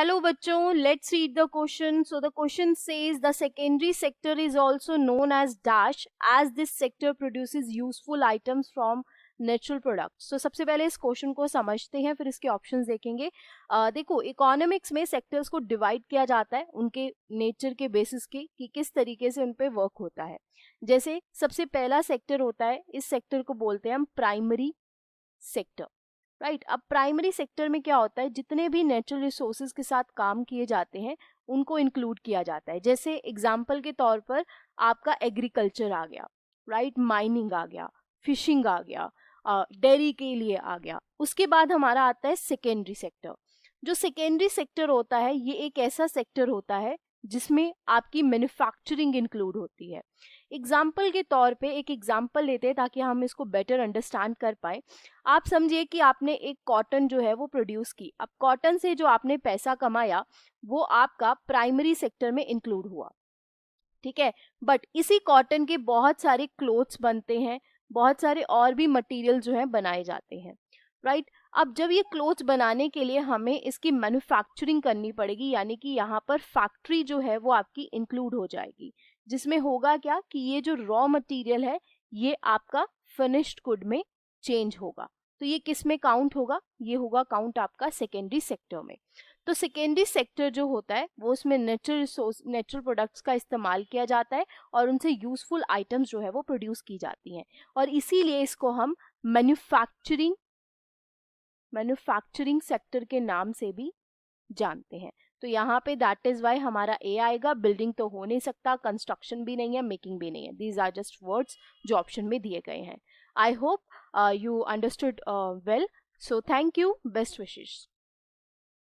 Hello बच्चों, let's read the question. So the question says the secondary sector is also known as dash as this sector produces useful items from natural products. तो सबसे पहले इस question को समझते हैं, फिर इसके ऑप्शंस देखेंगे. देखो, इकोनॉमिक्स में सेक्टर्स को डिवाइड किया जाता है उनके नेचर के बेसिस के कि किस तरीके से उन पे वर्क होता है. जैसे सबसे पहला सेक्टर होता है, इस सेक्टर को बोलते हैं हम प्राइमरी सेक्टर. राइट. अब प्राइमरी सेक्टर में क्या होता है, जितने भी नेचुरल रिसोर्सेज के साथ काम किए जाते हैं उनको इंक्लूड किया जाता है. जैसे एग्जाम्पल के तौर पर आपका एग्रीकल्चर आ गया, राइट, माइनिंग आ गया, फिशिंग आ गया, डेयरी के लिए आ गया. उसके बाद हमारा आता है सेकेंडरी सेक्टर. जो सेकेंडरी सेक्टर होता है ये एक ऐसा सेक्टर होता है जिसमें आपकी मैन्युफैक्चरिंग इंक्लूड होती है. एग्जाम्पल के तौर पे एक एग्जाम्पल लेते हैं ताकि हम इसको बेटर अंडरस्टैंड कर पाए. आप समझिए कि आपने एक कॉटन जो है वो प्रोड्यूस की. अब कॉटन से जो आपने पैसा कमाया वो आपका प्राइमरी सेक्टर में इंक्लूड हुआ, ठीक है. बट इसी कॉटन के बहुत सारे क्लोथ्स बनते हैं, बहुत सारे और भी मटेरियल जो है बनाए जाते हैं, राइट. अब जब ये क्लोथ्स बनाने के लिए हमें इसकी मैन्युफैक्चरिंग करनी पड़ेगी, यानी कि यहाँ पर फैक्ट्री जो है वो आपकी इंक्लूड हो जाएगी, जिसमें होगा क्या कि ये जो रॉ मटेरियल है ये आपका फिनिश्ड गुड में चेंज होगा. तो ये किस में काउंट होगा, ये होगा काउंट आपका सेकेंडरी सेक्टर में. तो सेकेंडरी सेक्टर जो होता है वो उसमें नेचुरल प्रोडक्ट्स का इस्तेमाल किया जाता है और उनसे यूजफुल आइटम्स जो है वो प्रोड्यूस की जाती हैं, और इसीलिए इसको हम मैन्युफैक्चरिंग सेक्टर के नाम से भी जानते हैं. तो यहाँ पे दैट इज वाई हमारा ए आएगा. बिल्डिंग तो हो नहीं सकता, कंस्ट्रक्शन भी नहीं है, मेकिंग भी नहीं है. दीज आर जस्ट वर्ड्स जो ऑप्शन में दिए गए हैं. I hope you understood well. So thank you, best wishes.